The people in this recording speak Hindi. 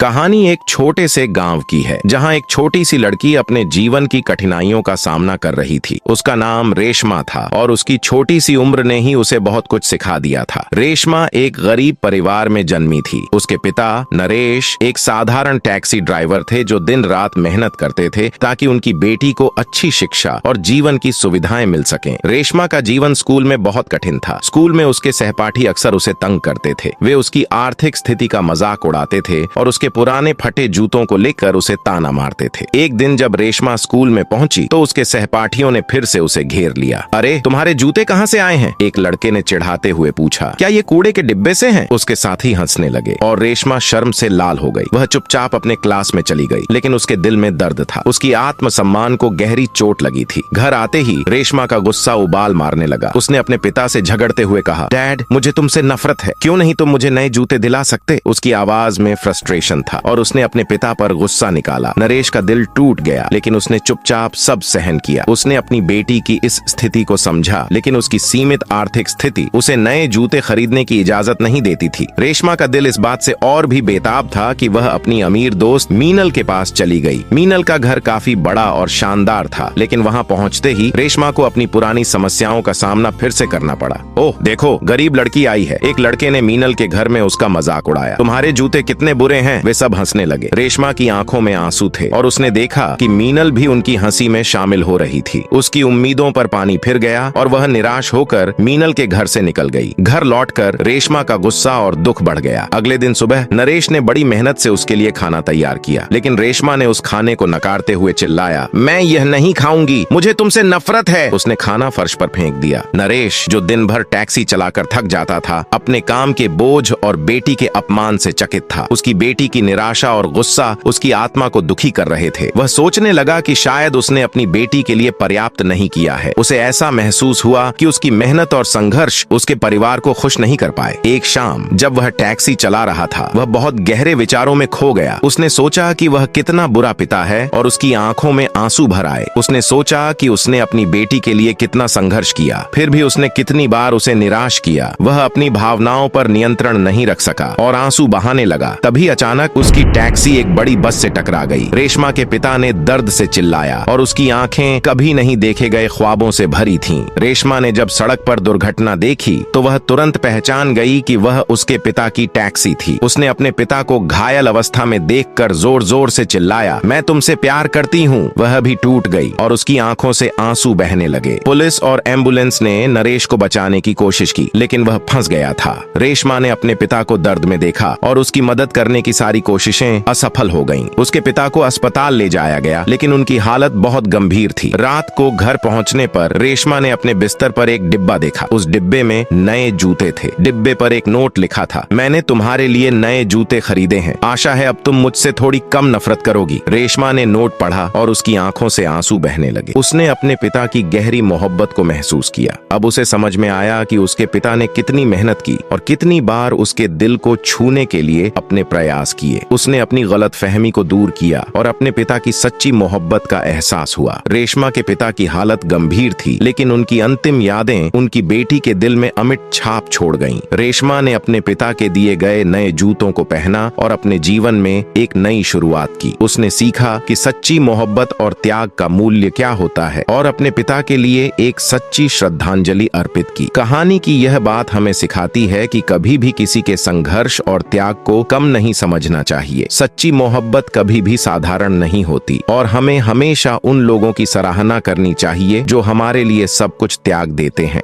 कहानी एक छोटे से गांव की है जहां एक छोटी सी लड़की अपने जीवन की कठिनाइयों का सामना कर रही थी। उसका नाम रेशमा था और उसकी छोटी सी उम्र ने ही उसे बहुत कुछ सिखा दिया था। रेशमा एक गरीब परिवार में जन्मी थी। उसके पिता नरेश एक साधारण टैक्सी ड्राइवर थे जो दिन रात मेहनत करते थे ताकि उनकी बेटी को अच्छी शिक्षा और जीवन की सुविधाएं मिल सकें। रेशमा का जीवन स्कूल में बहुत कठिन था। स्कूल में उसके सहपाठी अक्सर उसे तंग करते थे। वे उसकी आर्थिक स्थिति का मजाक उड़ाते थे और उसके पुराने फटे जूतों को लेकर उसे ताना मारते थे। एक दिन जब रेशमा स्कूल में पहुंची तो उसके सहपाठियों ने फिर से उसे घेर लिया। अरे तुम्हारे जूते कहाँ से आए हैं? एक लड़के ने चिढ़ाते हुए पूछा। क्या ये कूड़े के डिब्बे से हैं? उसके साथी हंसने लगे और रेशमा शर्म से लाल हो गई। वह चुपचाप अपने क्लास में चली गई, लेकिन उसके दिल में दर्द था। उसकी आत्मसम्मान को गहरी चोट लगी थी। घर आते ही रेशमा का गुस्सा उबाल मारने लगा। उसने अपने पिता से झगड़ते हुए कहा, डैड मुझे तुमसे नफरत है, क्यों नहीं तुम मुझे नए जूते दिला सकते? उसकी आवाज में फ्रस्ट्रेशन था और उसने अपने पिता पर गुस्सा निकाला। नरेश का दिल टूट गया, लेकिन उसने चुपचाप सब सहन किया। उसने अपनी बेटी की इस स्थिति को समझा, लेकिन उसकी सीमित आर्थिक स्थिति उसे नए जूते खरीदने की इजाजत नहीं देती थी। रेशमा का दिल इस बात से और भी बेताब था कि वह अपनी अमीर दोस्त मीनल के पास चली गई। मीनल का घर काफी बड़ा और शानदार था, लेकिन वहाँ पहुँचते ही रेशमा को अपनी पुरानी समस्याओं का सामना फिर से करना पड़ा। ओह देखो, गरीब लड़की आई है। एक लड़के ने मीनल के घर में उसका मजाक उड़ाया। तुम्हारे जूते कितने बुरे हैं? वे सब हंसने लगे। रेशमा की आंखों में आंसू थे और उसने देखा कि मीनल भी उनकी हंसी में शामिल हो रही थी। उसकी उम्मीदों पर पानी फिर गया और वह निराश होकर मीनल के घर से निकल गई। घर लौटकर रेशमा का गुस्सा और दुख बढ़ गया। अगले दिन सुबह नरेश ने बड़ी मेहनत से उसके लिए खाना तैयार किया, लेकिन रेशमा ने उस खाने को नकारते हुए चिल्लाया, मैं यह नहीं खाऊंगी, मुझे तुमसे नफरत है। उसने खाना फर्श पर फेंक दिया। नरेश, जो दिन भर टैक्सी चलाकर थक जाता था, अपने काम के बोझ और बेटी के अपमान से चकित था। उसकी बेटी की निराशा और गुस्सा उसकी आत्मा को दुखी कर रहे थे। वह सोचने लगा कि शायद उसने अपनी बेटी के लिए पर्याप्त नहीं किया है। उसे ऐसा महसूस हुआ कि उसकी मेहनत और संघर्ष उसके परिवार को खुश नहीं कर पाए। एक शाम जब वह टैक्सी चला रहा था, वह बहुत गहरे विचारों में खो गया। उसने सोचा कि वह कितना बुरा पिता है और उसकी आंखों में आंसू भर आए। उसने सोचा कि उसने अपनी बेटी के लिए कितना संघर्ष किया, फिर भी उसने कितनी बार उसे निराश किया। वह अपनी भावनाओं पर नियंत्रण नहीं रख सका और आंसू बहाने लगा। तभी अचानक उसकी टैक्सी एक बड़ी बस से टकरा गई। रेशमा के पिता ने दर्द से चिल्लाया और उसकी आंखें कभी नहीं देखे गए ख्वाबों से भरी थीं। रेशमा ने जब सड़क पर दुर्घटना देखी तो वह तुरंत पहचान गई कि वह उसके पिता की टैक्सी थी। उसने अपने पिता को घायल अवस्था में देखकर जोर जोर से चिल्लाया, मैं तुमसे प्यार करती हूँ। वह भी टूट गई और उसकी आंखों से आंसू बहने लगे। पुलिस और एम्बुलेंस ने नरेश को बचाने की कोशिश की, लेकिन वह फंस गया था। रेशमा ने अपने पिता को दर्द में देखा और उसकी मदद करने की सारी कोशिशें असफल हो गईं। उसके पिता को अस्पताल ले जाया गया, लेकिन उनकी हालत बहुत गंभीर थी। रात को घर पहुंचने पर रेशमा ने अपने बिस्तर पर एक डिब्बा देखा। उस डिब्बे में नए जूते थे। डिब्बे पर एक नोट लिखा था, मैंने तुम्हारे लिए नए जूते खरीदे हैं, आशा है अब तुम मुझसे थोड़ी कम नफरत करोगी। रेशमा ने नोट पढ़ा और उसकी आंखों से आंसू बहने लगे। उसने अपने पिता की गहरी मोहब्बत को महसूस किया। अब उसे समझ में आया कि उसके पिता ने कितनी मेहनत की और कितनी बार उसके दिल को छूने के लिए अपने प्रयास किए। उसने अपनी गलतफहमी को दूर किया और अपने पिता की सच्ची मोहब्बत का एहसास हुआ। रेशमा के पिता की हालत गंभीर थी, लेकिन उनकी अंतिम यादें उनकी बेटी के दिल में अमिट छाप छोड़ गईं। रेशमा ने अपने पिता के दिए गए नए जूतों को पहना और अपने जीवन में एक नई शुरुआत की। उसने सीखा कि सच्ची मोहब्बत और त्याग का मूल्य क्या होता है और अपने पिता के लिए एक सच्ची श्रद्धांजलि अर्पित की। कहानी की यह बात हमें सिखाती है कि कभी भी किसी के संघर्ष और त्याग को कम नहीं समझना चाहिए। सच्ची मोहब्बत कभी भी साधारण नहीं होती और हमें हमेशा उन लोगों की सराहना करनी चाहिए जो हमारे लिए सब कुछ त्याग देते हैं।